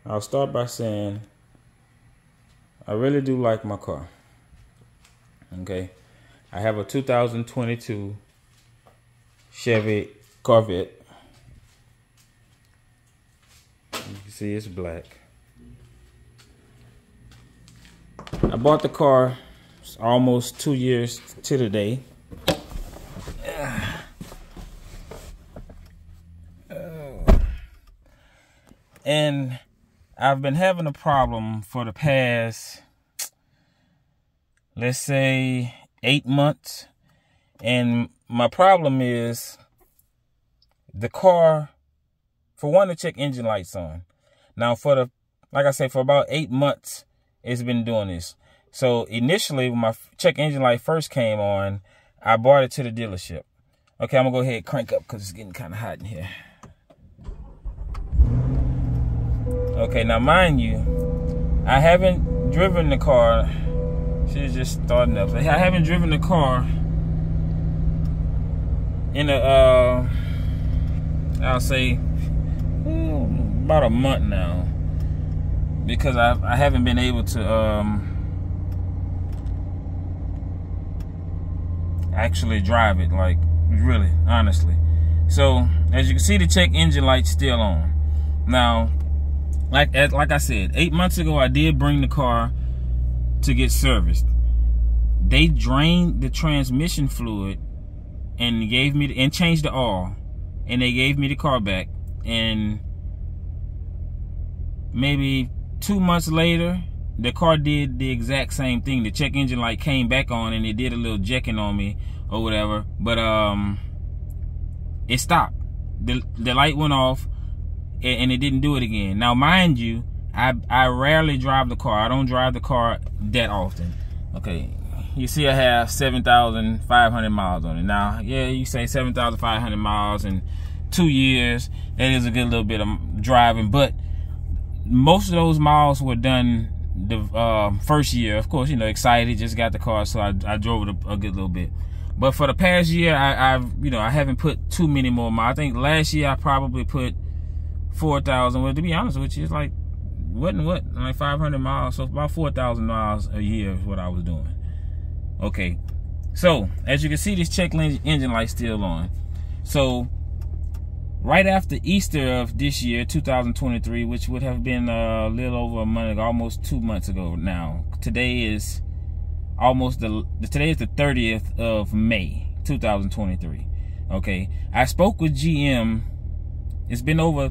I'll start by saying I really do like my car. Okay, I have a 2022 Chevy Corvette. You can see it's black. I bought the car almost 2 years to the day. And I've been having a problem for the past, let's say, 8 months. And my problem is the car, for one, to check engine lights on. Now, like I say, for about 8 months, it's been doing this. So initially, when my check engine light first came on, I brought it to the dealership. Okay, I'm gonna go ahead and crank up because it's getting kind of hot in here. Okay, now mind you, I haven't driven the car. She's just starting up. I haven't driven the car in I'll say about a month now, because I haven't been able to actually drive it, like really, honestly. So as you can see, the check engine light's still on. Now, like I said, 8 months ago, I did bring the car to get serviced. They drained the transmission fluid and gave me and changed the oil, and they gave me the car back. And maybe 2 months later, the car did the exact same thing. The check engine light came back on, and it did a little jacking on me or whatever. But it stopped. The light went off, and it didn't do it again. Now, mind you, I rarely drive the car. I don't drive the car that often. Okay, you see I have 7,500 miles on it. Now, yeah, you say 7,500 miles in 2 years. That is a good little bit of driving, but most of those miles were done the first year. Of course, you know, excited, just got the car, so I drove it a good little bit. But for the past year, I haven't put too many more miles. I think last year I probably put 4,000. Well, to be honest with you, it's like like 500 miles, so about 4,000 miles a year is what I was doing. Okay, so as you can see, this check engine light's still on. So right after Easter of this year, 2023, which would have been a little over a month ago, almost 2 months ago now. Today is today is the 30th of May, 2023. Okay, I spoke with GM. It's been over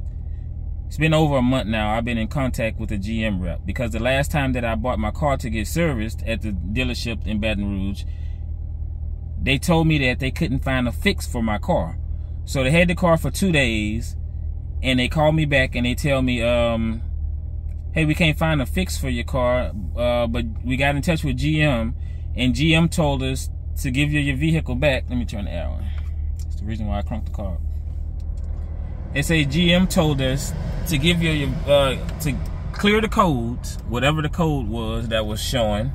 a month now. I've been in contact with the GM rep, because the last time that I bought my car to get serviced at the dealership in Baton Rouge, they told me that they couldn't find a fix for my car. So they had the car for 2 days, and they called me back and they tell me, hey, we can't find a fix for your car, but we got in touch with GM, and GM told us to give you your vehicle back. Let me turn the air on. That's the reason why I crunked the car. They say GM told us to give you your to clear the codes, whatever the code was that was showing,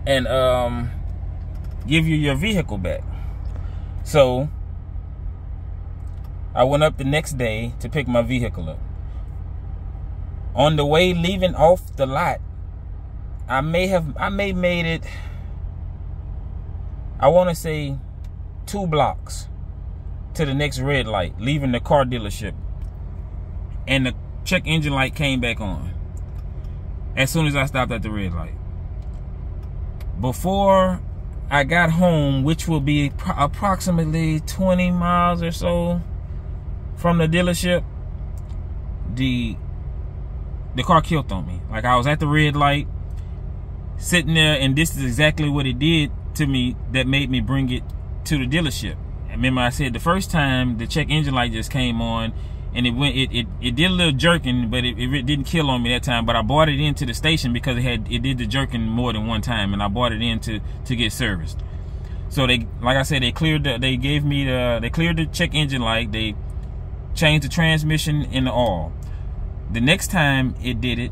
and give you your vehicle back. So I went up the next day to pick my vehicle up. On the way leaving off the lot, I may made it, I want to say 2 blocks to the next red light, leaving the car dealership, and the check engine light came back on as soon as I stopped at the red light. Before I got home, which will be approximately 20 miles or so from the dealership, the car killed on me. Like, I was at the red light, sitting there, and this is exactly what it did to me that made me bring it to the dealership. Remember, I said the first time the check engine light just came on, and it did a little jerking, but it didn't kill on me that time. But I brought it into the station because it did the jerking more than one time, and I brought it in to get serviced. So they, like I said, they cleared the check engine light. They changed the transmission and the oil. The next time it did it,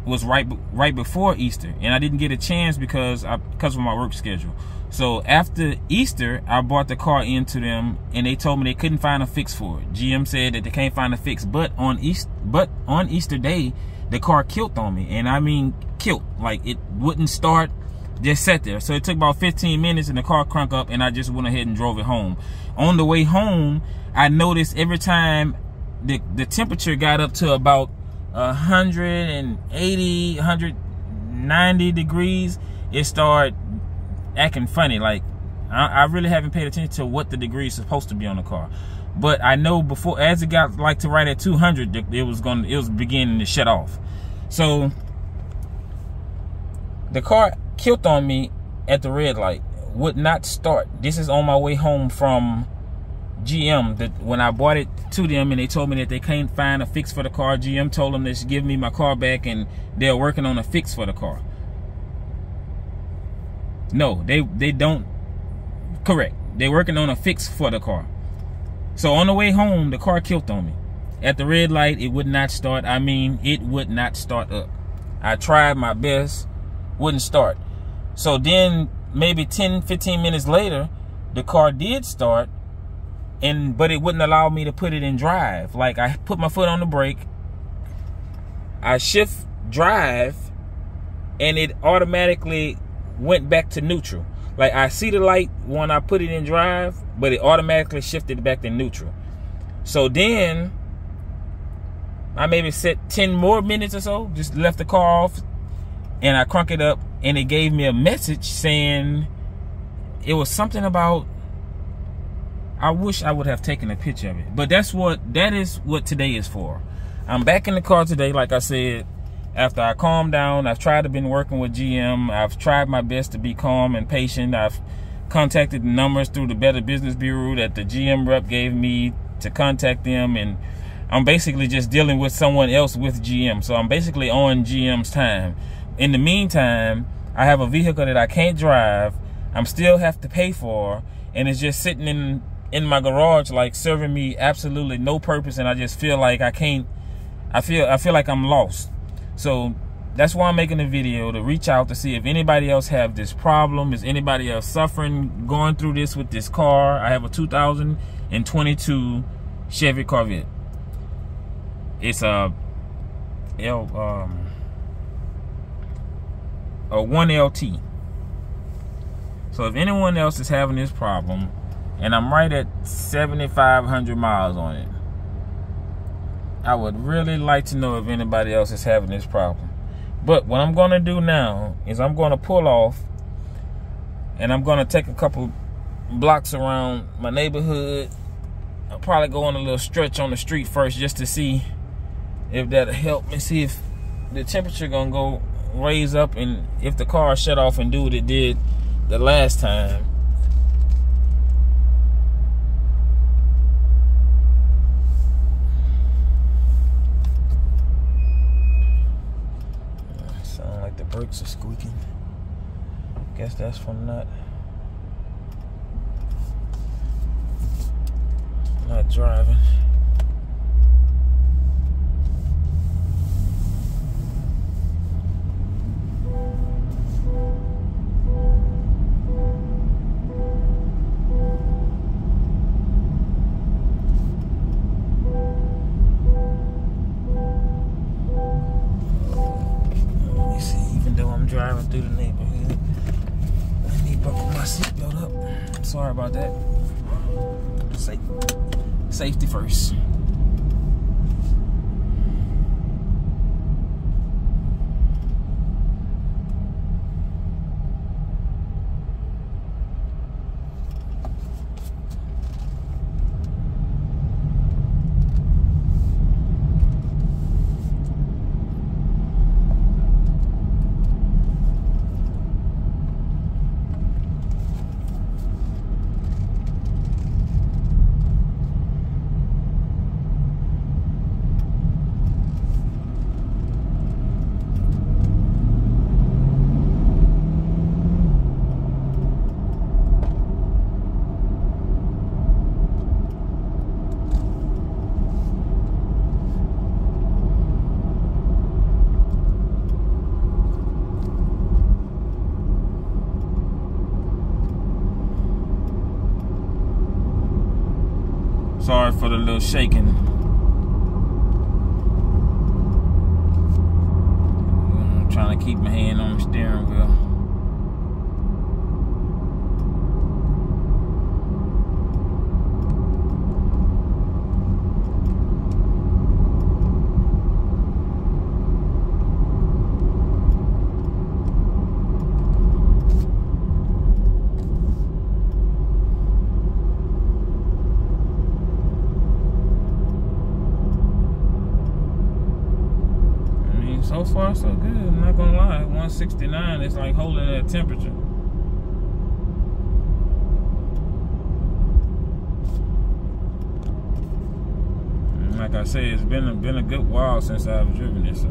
was right before Easter, and I didn't get a chance because of my work schedule. So after Easter, I brought the car into them, and they told me they couldn't find a fix for it. GM said that they can't find a fix, but on Easter Day, the car killed on me, and I mean killed. Like, it wouldn't start, just sat there. So it took about 15 minutes, and the car crunk up, and I just went ahead and drove it home. On the way home, I noticed every time the temperature got up to about 180, 190 degrees, it started acting funny. Like, I really haven't paid attention to what the degree is supposed to be on the car, but I know before, as it got like to right at 200, it was beginning to shut off. So the car killed on me at the red light, would not start. This is on my way home from GM. That when I bought it to them, and they told me that they can't find a fix for the car. GM told them they should give me my car back, and they're working on a fix for the car. No, they don't. Correct. They're working on a fix for the car. So on the way home, the car killed on me. At the red light, it would not start. I mean, it would not start up. I tried my best, wouldn't start. So then maybe 10, 15 minutes later, the car did start, but it wouldn't allow me to put it in drive. Like, I put my foot on the brake, I shift drive, and it automatically went back to neutral. Like, I see the light when I put it in drive, but it automatically shifted back to neutral. So then I maybe set 10 more minutes or so, just left the car off, and I crunk it up, and it gave me a message saying, it was something about, I wish I would have taken a picture of it, but that is what today is for. I'm back in the car today, like I said. After I calmed down, I've tried to been working with GM. I've tried my best to be calm and patient. I've contacted the numbers through the Better Business Bureau that the GM rep gave me to contact them, and I'm basically just dealing with someone else with GM. So I'm basically on GM's time. In the meantime, I have a vehicle that I can't drive. I'm still have to pay for, and it's just sitting in my garage, like, serving me absolutely no purpose, and I just feel like I can't. I feel like I'm lost. So that's why I'm making a video, to reach out to see if anybody else have this problem. Is anybody else suffering, going through this with this car? I have a 2022 Chevy Corvette. It's a 1LT. So if anyone else is having this problem, and I'm right at 7,500 miles on it, I would really like to know if anybody else is having this problem. But what I'm going to do now is I'm going to pull off, and I'm going to take a couple blocks around my neighborhood. I'll probably go on a little stretch on the street first, just to see if that'll help me, see if the temperature going to go raise up, and if the car shut off and do what it did the last time. The brakes are squeaking. Guess that's from not driving. Driving through the neighborhood, I need to buckle my seatbelt up. Sorry about that. Safety first. for the little shaking. I'm trying to keep my hand on the steering wheel. So far, so good. I'm not gonna lie. 169 is like holding that temperature. And like I said, it's been a good while since I've driven it. So.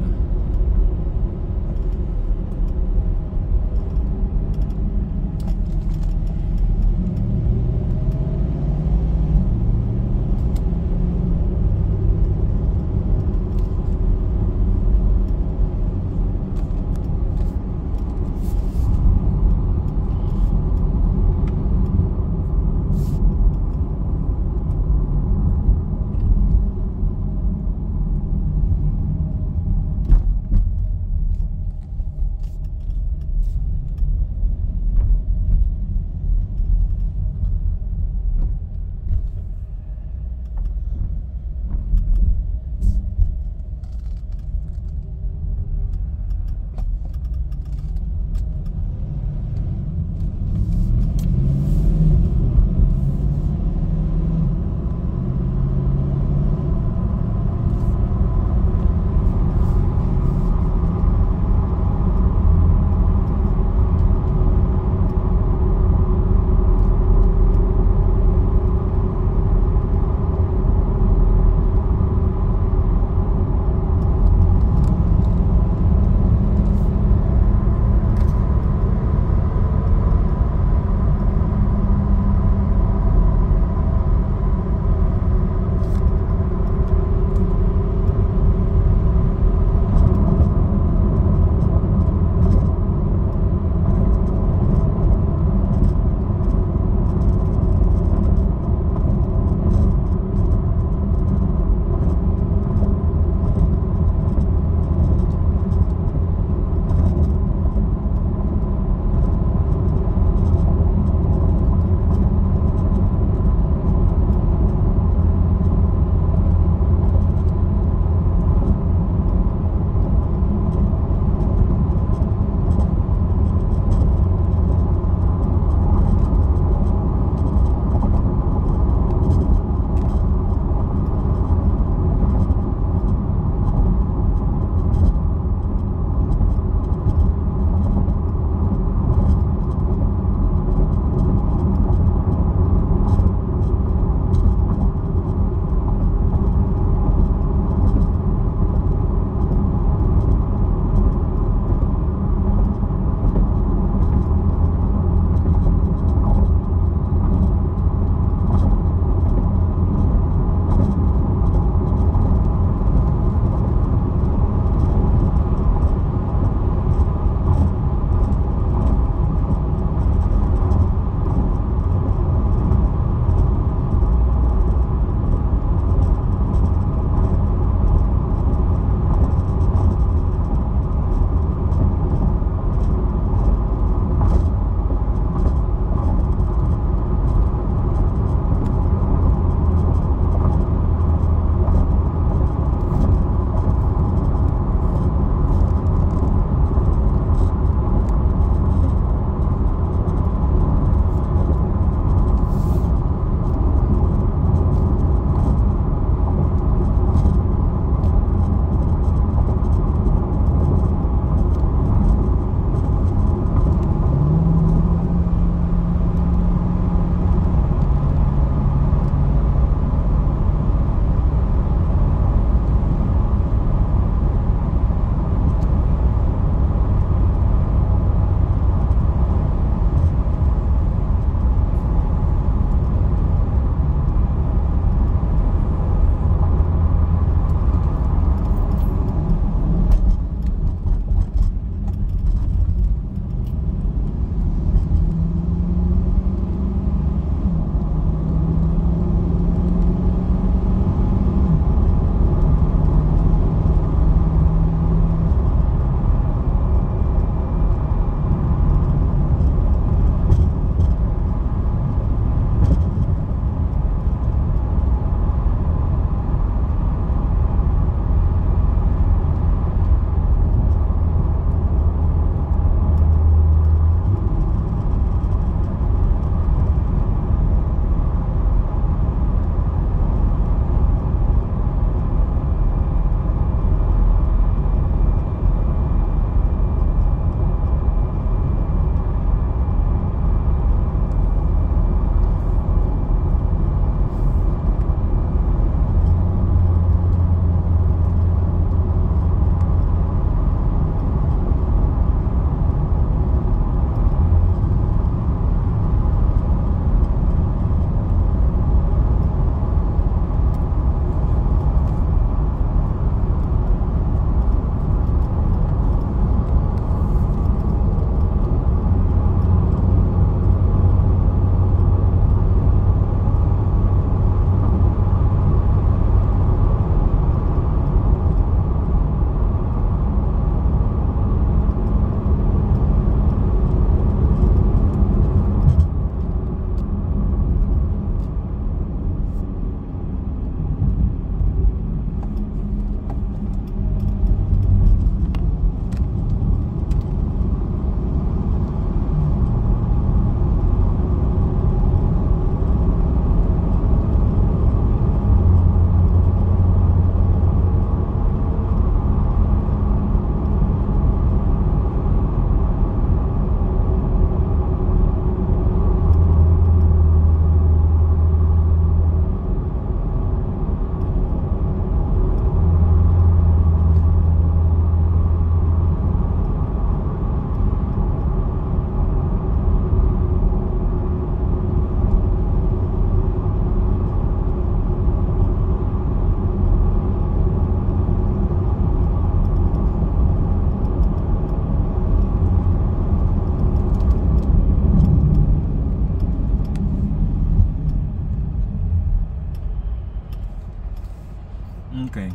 Okay.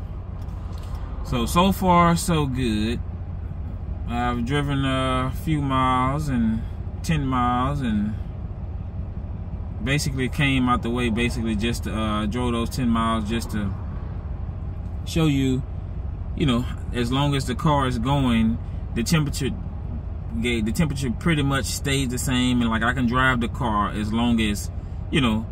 So far so good. I've driven a few miles and 10 miles and basically came out the way just to drove those 10 miles just to show you, you know, as long as the car is going, the temperature pretty much stays the same, and like I can drive the car as long as, you know,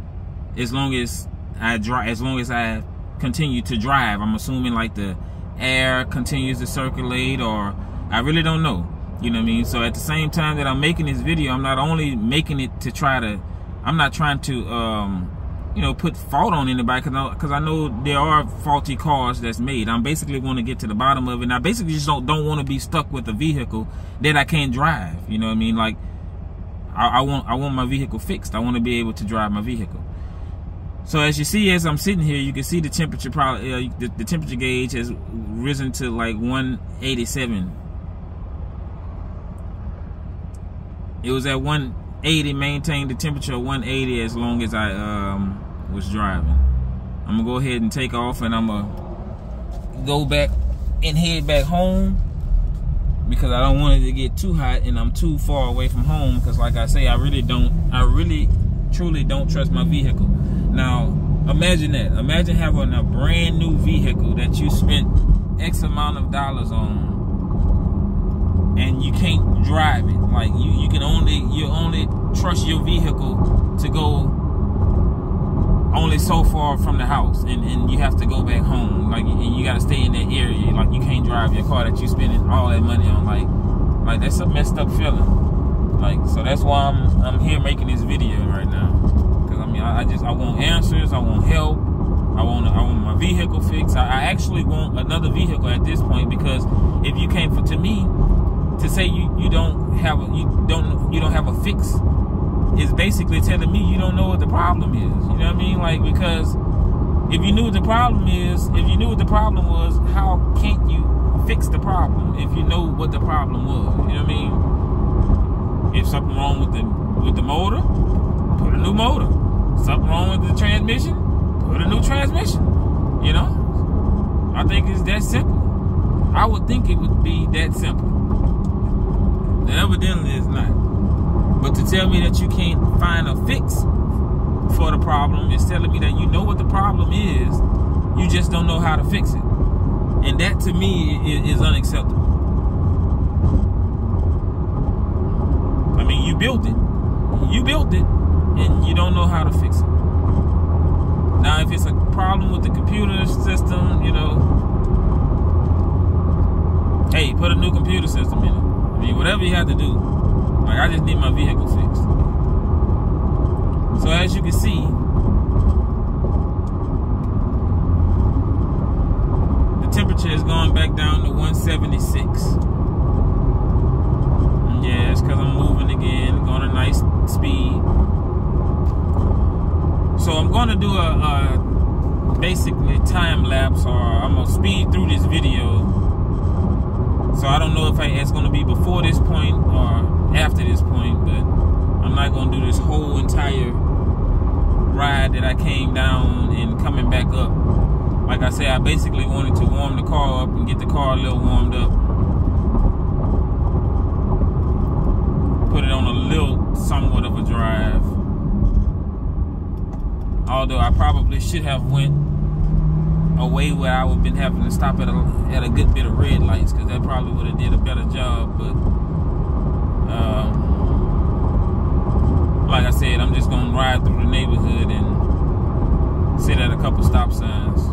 as long as I continue to drive. I'm assuming like the air continues to circulate, or I really don't know, you know what I mean? So at the same time that I'm making this video, I'm not only making it to I'm not trying to you know, put fault on anybody, because I know there are faulty cars that's made. I'm basically want to get to the bottom of it, and I basically just don't want to be stuck with a vehicle that I can't drive, you know what I mean? Like I want my vehicle fixed. I want to be able to drive my vehicle. So as you see, as I'm sitting here, you can see the temperature probably the temperature gauge has risen to like 187. It was at 180, maintained the temperature of 180 as long as I was driving. I'm gonna go ahead and take off, and I'm gonna go back and head back home, because I don't want it to get too hot and I'm too far away from home, because like I say, I really truly don't trust my vehicle. Now imagine that. Imagine having a brand new vehicle that you spent X amount of dollars on, and you can't drive it. Like you only trust your vehicle to go only so far from the house, and you have to go back home. Like, and you gotta stay in that area. Like, you can't drive your car that you spending all that money on. Like that's a messed up feeling. Like, so that's why I'm here making this video right now. Cause I mean, I want answers. I want help. I want my vehicle fixed. I actually want another vehicle at this point, because if you came to me to say you don't have a fix, is basically telling me you don't know what the problem is. You know what I mean? Like, because if you knew what the problem is, if you knew what the problem was, how can't you fix the problem if you know what the problem was? You know what I mean? If something wrong with the motor, put a new motor. Something wrong with the transmission, put a new transmission. You know? I think it's that simple. I would think it would be that simple. And evidently it's not. But to tell me that you can't find a fix for the problem is telling me that you know what the problem is, you just don't know how to fix it. And that to me is unacceptable. I mean, you built it, and you don't know how to fix it. Now, if it's a problem with the computer system, you know, hey, put a new computer system in it. I mean, whatever you have to do. Like, I just need my vehicle fixed. So as you can see, the temperature is going back down to 176. And yeah, it's because I'm moving again, going a nice speed. So I'm going to do a basically time lapse, or I'm going to speed through this video. So I don't know if it's going to be before this point or after this point, but I'm not going to do this whole entire ride that I came down and coming back up. Like I said, I basically wanted to warm the car up and get the car a little warmed up. Put it on a little somewhat of a drive. Although I probably should have went away where I would have been having to stop at a good bit of red lights, because that probably would have did a better job. But like I said, I'm just gonna ride through the neighborhood and sit at a couple stop signs.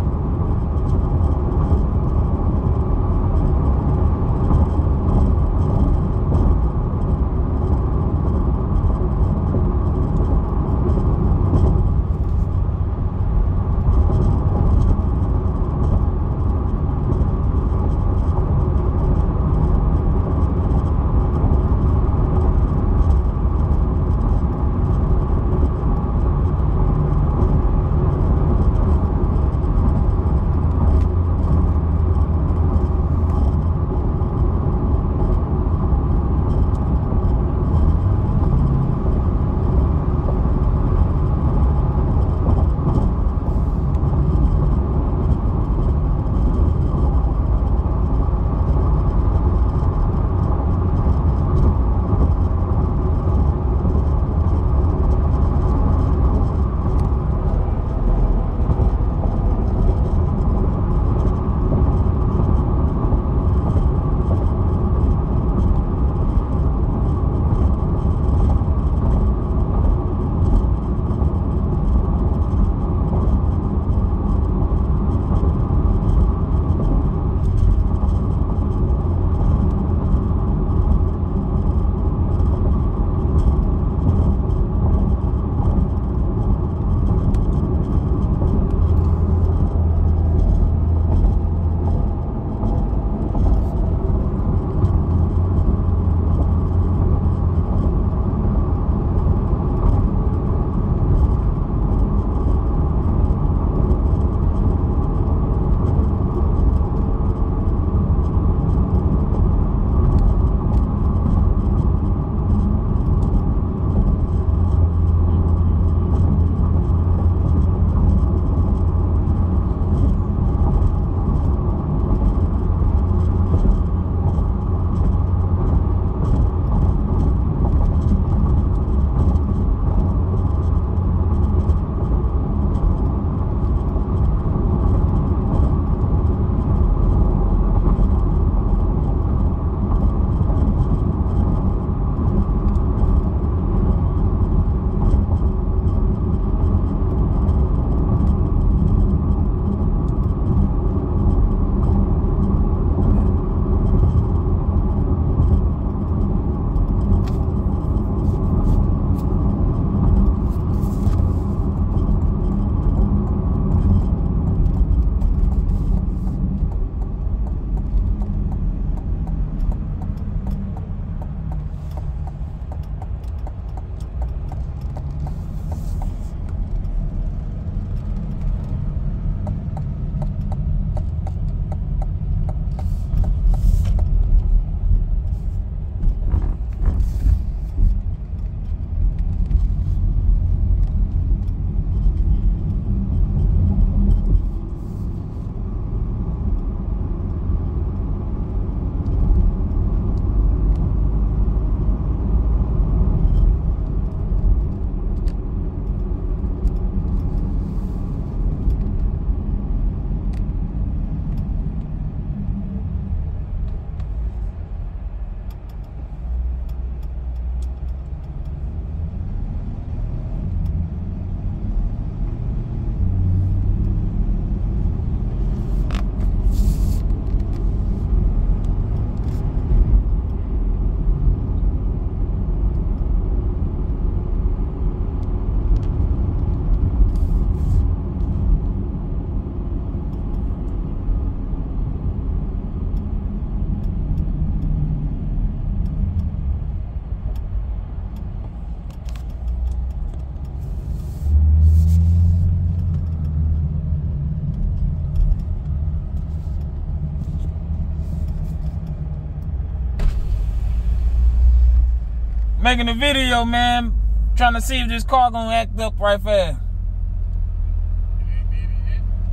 Making a video, man. Trying to see if this car gonna act up right fast.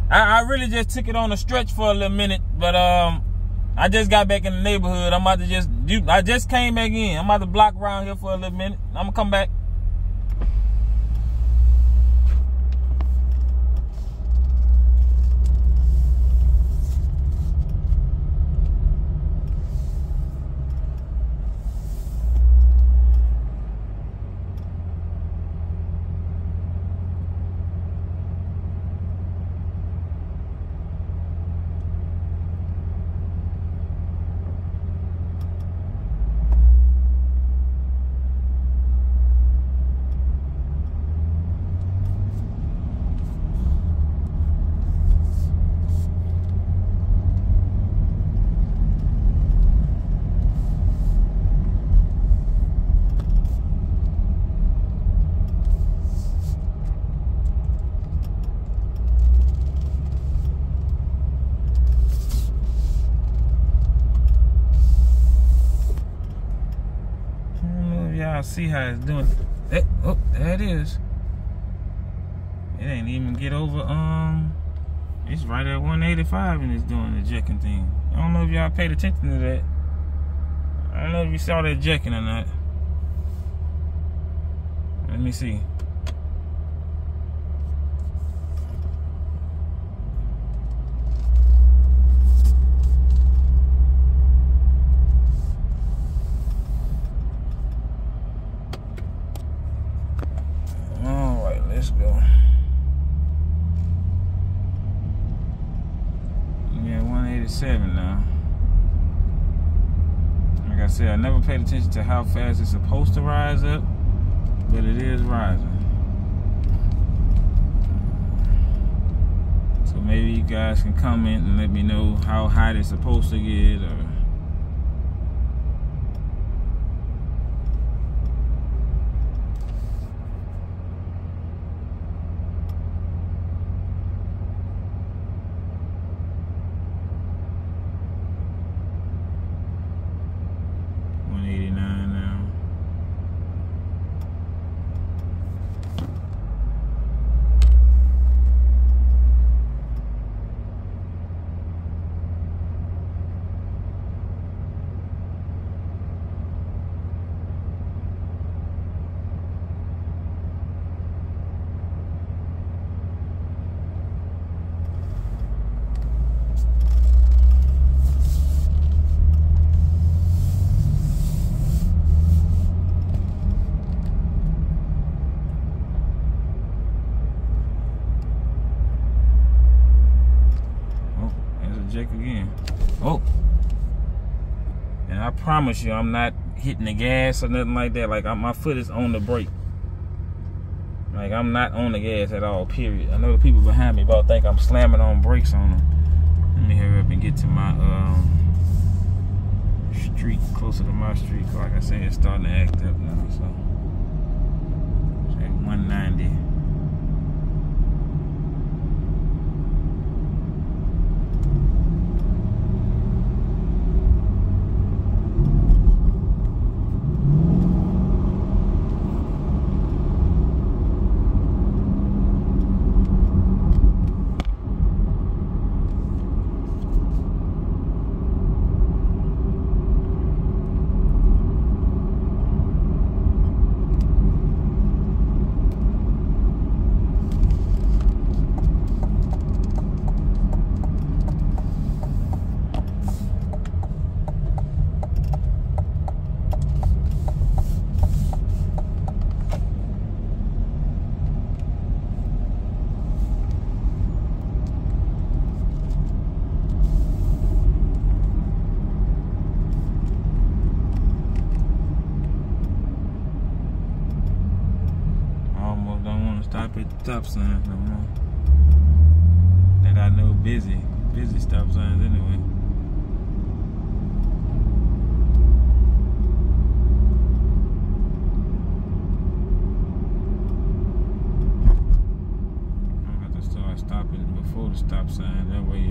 I really just took it on a stretch for a little minute, but I just got back in the neighborhood. I'm about to I just came back in. I'm about to block around here for a little minute. I'm gonna come back. Y'all see how it's doing. Oh, there it is. It ain't even get over, it's right at 185 and it's doing the jacking thing. I don't know if y'all paid attention to that. I don't know if you saw that jacking or not. Let me see. Let's go. Yeah, 187 now. Like I said, I never paid attention to how fast it's supposed to rise up, but it is rising. So maybe you guys can comment and let me know how high it's supposed to get, or jack again. Oh, and I promise you, I'm not hitting the gas or nothing like that. Like my foot is on the brake. Like I'm not on the gas at all. Period. I know the people behind me about think I'm slamming on brakes on them. Let me hurry up and get to my street, closer to my street. Like I said, it's starting to act up now. So it's at 190. Stop at the stop signs no more. That I know busy stop signs anyway. I'm going to start stopping before the stop sign. That way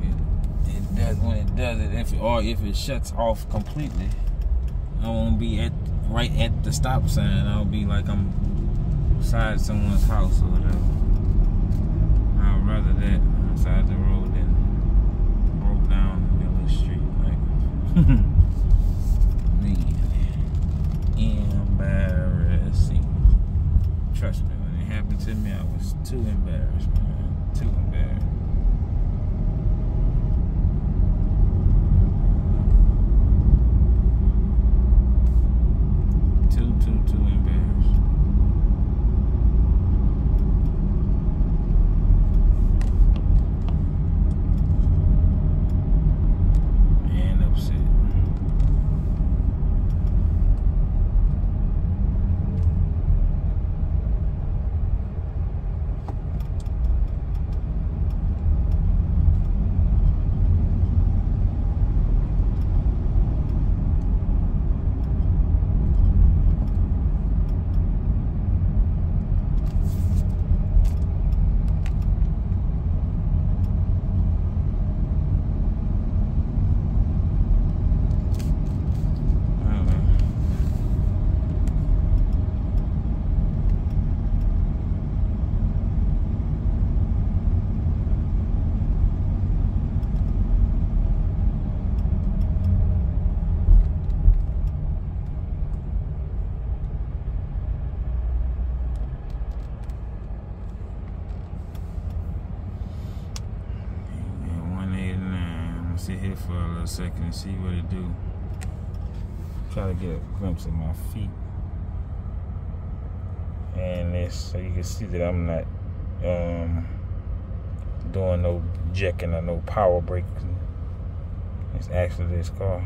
if it does, when it does it, if it shuts off completely, I won't be right at the stop sign. I'll be like I'm beside someone's house or whatever. I'd rather that on the side of the road than broke down in the middle of the street. Like, man, embarrassing. Trust me, when it happened to me, I was too embarrassed, man. Too embarrassed. Too embarrassed. And upset. Sit here for a little second and see what it do. Try to get a glimpse of my feet. And this, so you can see that I'm not doing no jacking or no power braking. It's actually this car.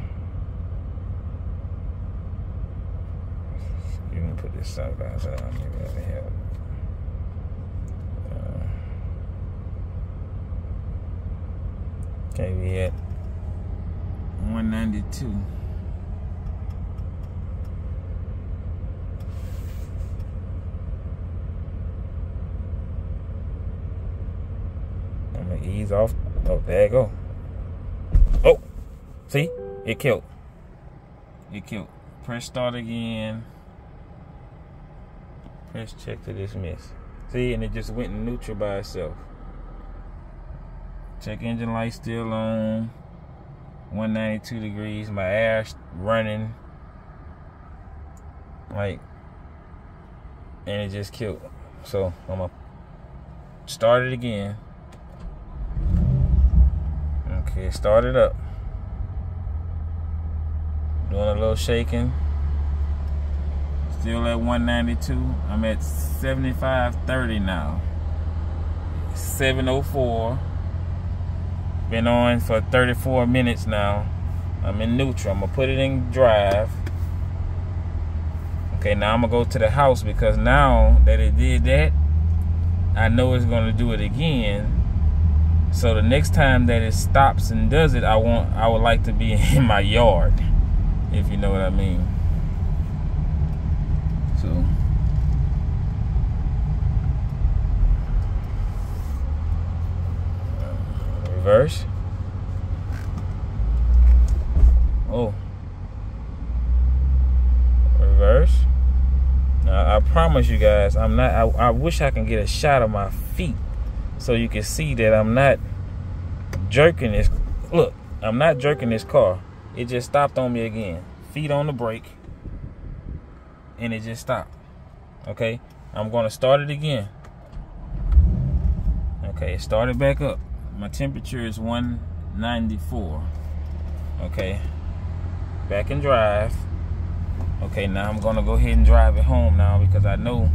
You can put this sunglasses on, maybe that'll help. Okay, we at 192. I'm gonna ease off. Oh, there you go. Oh, see? It killed. It killed. Press start again. Press check to dismiss. See, and it just went in neutral by itself. Check engine light still on. 192 degrees. My air's running. Like, and it just killed. So I'm gonna start it again. Okay, start it up. Doing a little shaking. Still at 192. I'm at 7530 now. 704. Been on for 34 minutes now. I'm in neutral. I'm gonna put it in drive. Okay, now I'm gonna go to the house because now that it did that, I know it's gonna do it again. So the next time that it stops and does it, I would like to be in my yard, if you know what I mean. So reverse. Oh, reverse. Now I promise you guys, I'm not. I wish I can get a shot of my feet so you can see that I'm not jerking this. Look, I'm not jerking this car. It just stopped on me again. Feet on the brake, and it just stopped. Okay, I'm gonna start it again. Okay, it started back up. My temperature is 194. Okay, back in drive. Okay, now I'm gonna go ahead and drive it home now because I know,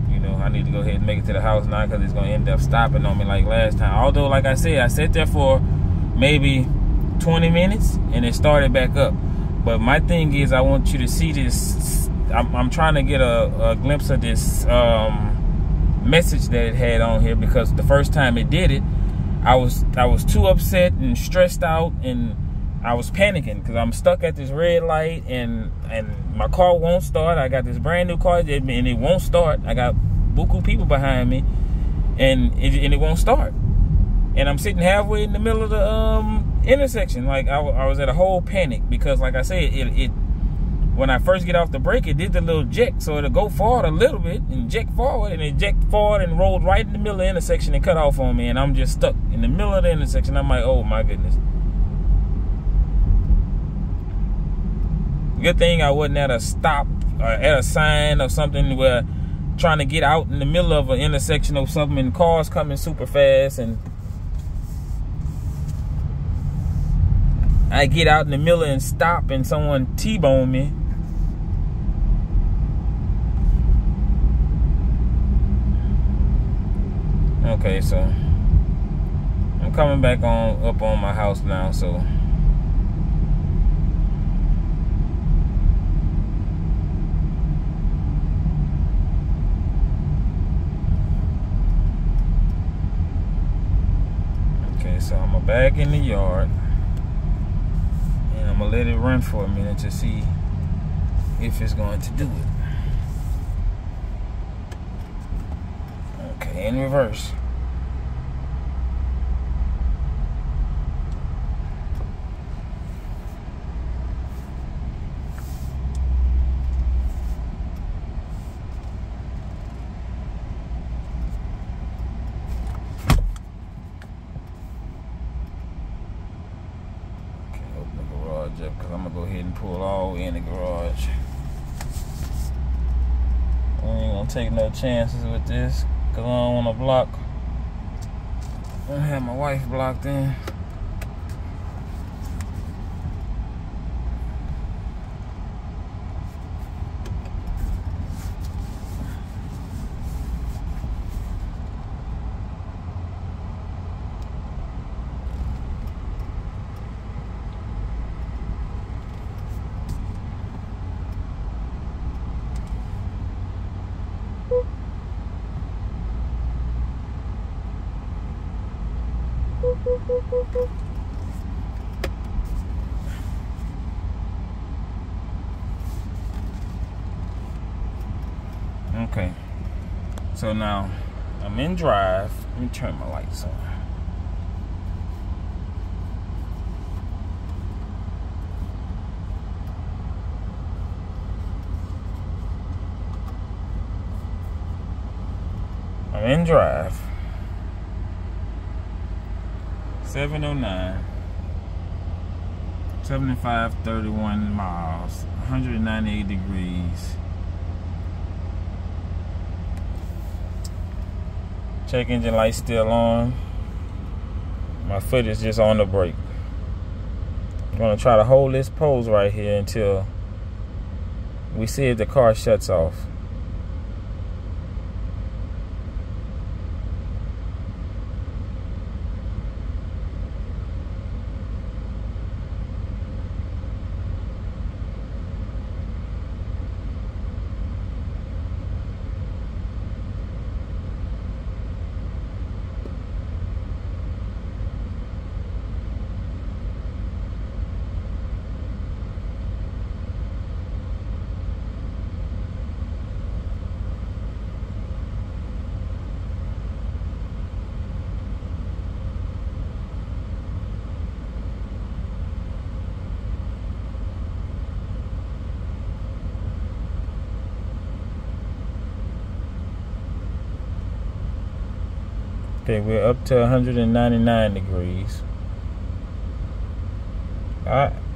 you know, I need to go ahead and make it to the house now because it's gonna end up stopping on me like last time. Although, like I said, I sat there for maybe 20 minutes and it started back up. But my thing is, I want you to see this. I'm trying to get a glimpse of this message that it had on here, because the first time it did it, I was too upset and stressed out, and I was panicking because I'm stuck at this red light and my car won't start. I got this brand new car and it won't start. I got buku people behind me and it won't start. And I'm sitting halfway in the middle of the intersection. Like I was at a whole panic because, like I said, when I first get off the brake, it did the little jack, so it'll go forward a little bit and jack forward, and it jacked forward and rolled right in the middle of the intersection and cut off on me, and I'm just stuck in the middle of the intersection. I'm like, oh my goodness. Good thing I wasn't at a stop or at a sign or something where trying to get out in the middle of an intersection or something and cars coming super fast, and I get out in the middle and stop and someone T-bone me. Okay, so I'm coming back up on my house now, so so I'm gonna back in the yard and I'm gonna let it run for a minute to see if it's going to do it. Okay, in reverse. Because I'm gonna go ahead and pull all in the garage. I ain't gonna take no chances with this because I don't want to block. I don't have my wife blocked in. Okay, so now I'm in drive. Let me turn my lights on. I'm in drive. 709, 7531 miles, 198 degrees. Check engine light still on. My foot is just on the brake. I'm gonna try to hold this pose right here until we see if the car shuts off. Okay, we're up to 199 degrees.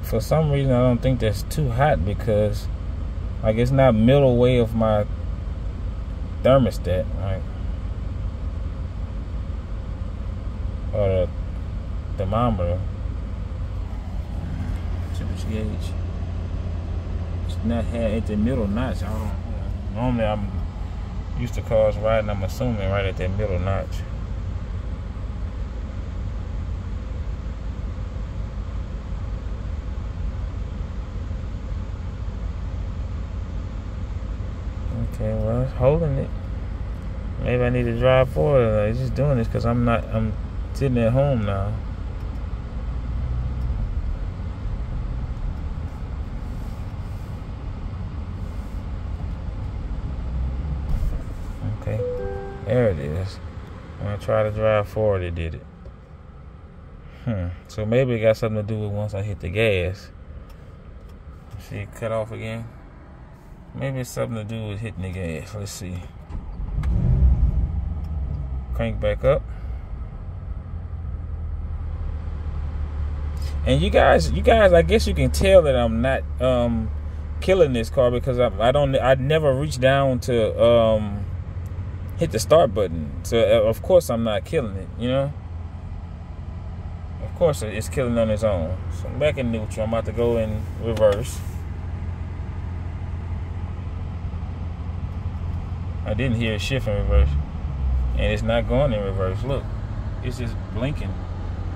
For some reason, I don't think that's too hot because, like, it's not middle way of my thermostat, right? Or the thermometer. Temperature gauge. It's not at the middle notch. I don't. Normally, I'm used to cars riding. I'm assuming right at that middle notch. Okay, well, it's holding it. Maybe I need to drive forward. I'm just doing this because I'm sitting at home now. Okay, there it is. When I try to drive forward, it did it. So maybe it got something to do with once I hit the gas. See it cut off again. Maybe it's something to do with hitting the gas. Let's see. Crank back up. And you guys, I guess you can tell that I'm not killing this car because I never reach down to hit the start button. So of course I'm not killing it, you know. Of course it's killing on its own. So I'm back in neutral. I'm about to go in reverse. I didn't hear it shift in reverse, and it's not going in reverse. Look, it's just blinking.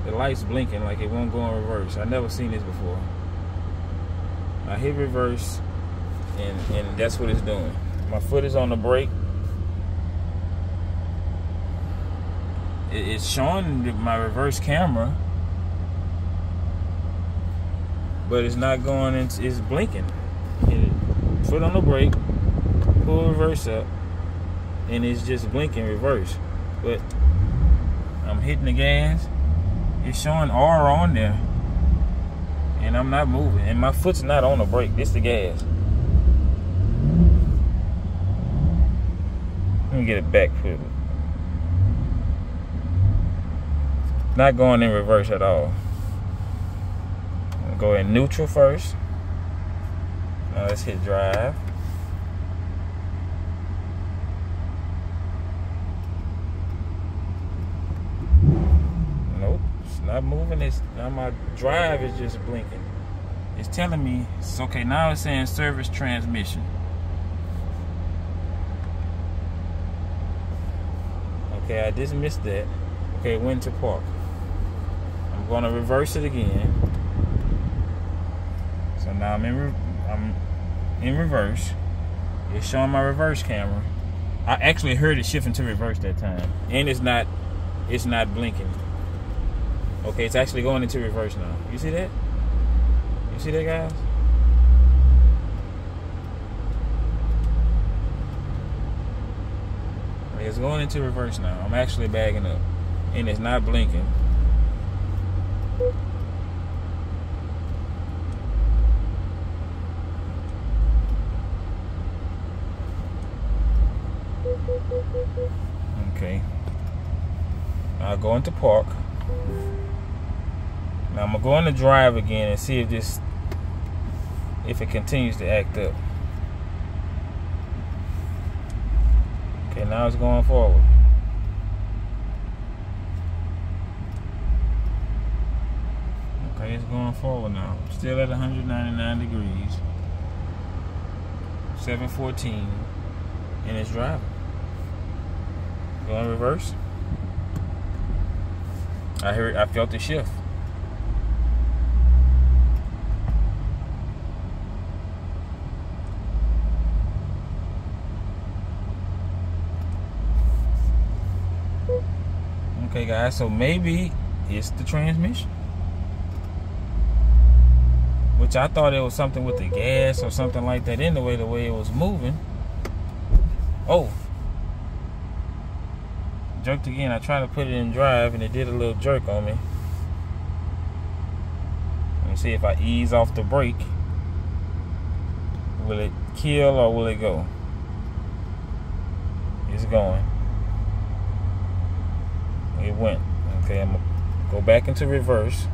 The light's blinking like it won't go in reverse. I've never seen this before. I hit reverse, and that's what it's doing. My foot is on the brake. It's showing my reverse camera, but it's not going. It's blinking. Foot on the brake, pull reverse up, and it's just blinking reverse. But I'm hitting the gas. It's showing R on there, and I'm not moving, and my foot's not on the brake. It's the gas. Let me get it back quickly. Not going in reverse at all. I'll go in neutral first. Now let's hit drive. Nope, it's not moving. It's now my drive is just blinking. It's telling me it's okay. Now it's saying service transmission. Okay, I dismissed that. Okay, when to park. I'm going to reverse it again. So now I'm in reverse. It's showing my reverse camera. I actually heard it shifting to reverse that time, and it's not blinking. Okay, it's actually going into reverse now. You see that? You see that, guys? It's going into reverse now. I'm actually bagging up, and it's not blinking. Okay. I'll go into park. Now I'm gonna go into drive again and see if it continues to act up. Okay, now it's going forward. Okay, it's going forward now. Still at 199 degrees. 714, and it's driving. Going reverse. I felt the shift. Okay, guys, so maybe it's the transmission, which I thought it was something with the gas or something like that. Anyway, the way it was moving. Oh, jerked again. I tried to put it in drive, and it did a little jerk on me. Let me see if I ease off the brake. Will it kill or will it go? It's going. It went. Okay, I'm gonna go back into reverse.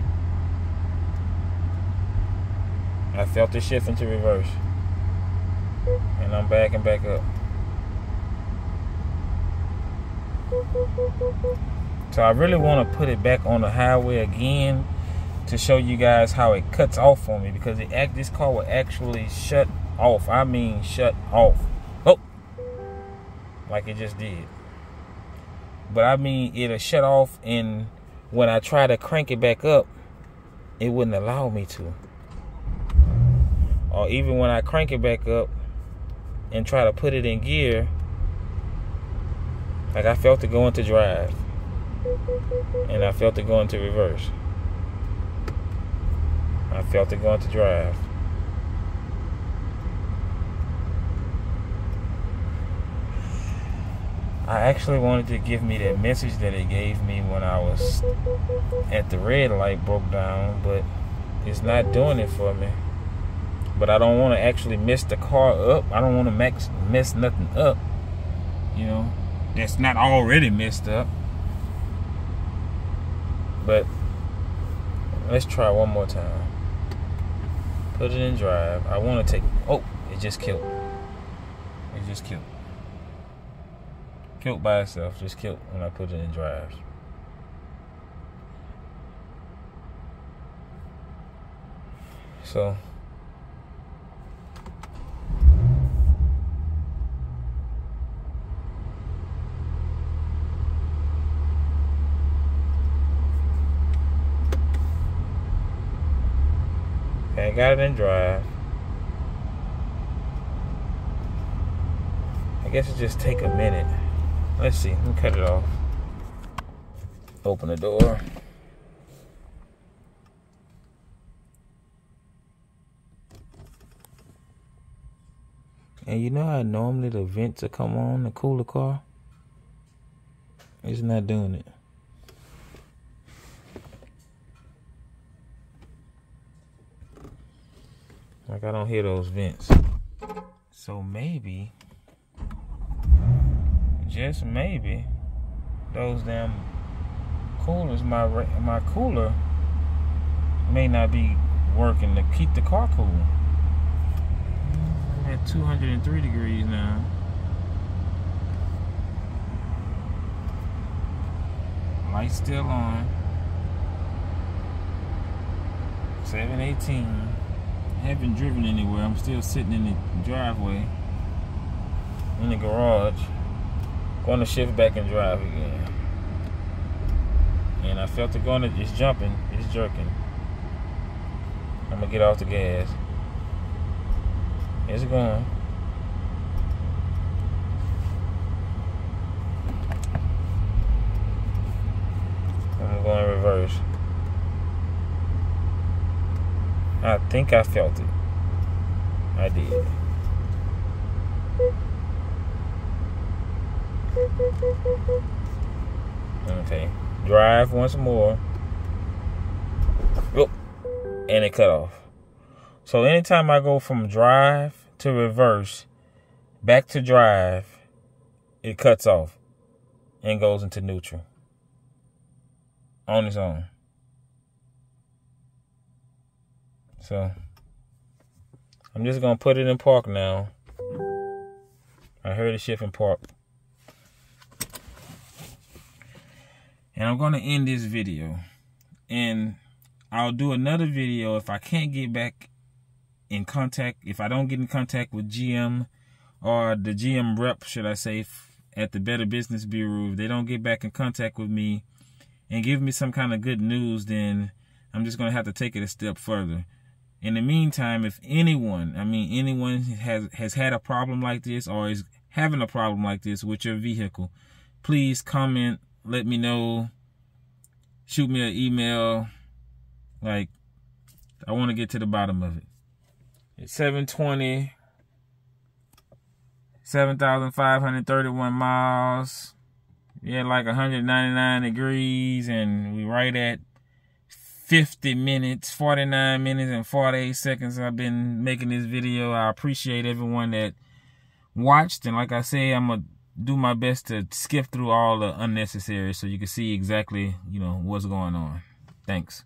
I felt the shift into reverse, and I'm backing back up. So I really want to put it back on the highway again to show you guys how it cuts off on me, because this car will actually shut off. I mean shut off. Oh, like it just did. But I mean, it'll shut off, and when I try to crank it back up, it wouldn't allow me to. Or even when I crank it back up and try to put it in gear, like I felt it go into drive, and I felt it go into reverse. I felt it go into drive. I actually wanted to give me that message that it gave me when I was at the red light broke down, but it's not doing it for me. but I don't want to actually mess the car up. I don't want to mess nothing up, you know, that's not already messed up. But let's try one more time. Put it in drive. I want to take, oh, it just killed. It just killed. Killed by itself, just killed when I put it in drive. So okay, I got it in drive. I guess it just take a minute. Let's see, let me cut it off. Open the door. And you know how normally the vents will come on to cool the car? It's not doing it. Like I don't hear those vents. So maybe, just maybe, those damn coolers, my cooler may not be working to keep the car cool. I'm at 203 degrees now. Lights still on. 7:18. I haven't driven anywhere. I'm still sitting in the driveway, in the garage. Going to shift back and drive again. And I felt it going to, it's jumping, it's jerking. I'm gonna get off the gas. It's going. I'm going in reverse. I think I felt it. I did. Okay. Drive once more. Oop. And it cut off. So anytime I go from drive to reverse, back to drive, it cuts off and goes into neutral on its own. So I'm just gonna put it in park now. I heard it shift in park. And I'm gonna end this video. And I'll do another video if I can't get back in contact, if I don't get in contact with GM or the GM rep, should I say, at the Better Business Bureau. If they don't get back in contact with me and give me some kind of good news, then I'm just gonna have to take it a step further. In the meantime, if anyone has had a problem like this or is having a problem like this with your vehicle, please comment, let me know, shoot me an email. Like, I want to get to the bottom of it. It's 7:20, 7,531 miles. Yeah, like 199 degrees, and we right at 50 minutes, 49 minutes and 48 seconds I've been making this video. I appreciate everyone that watched, and like I say, I'm gonna do my best to skip through all the unnecessary so you can see exactly, what's going on. Thanks.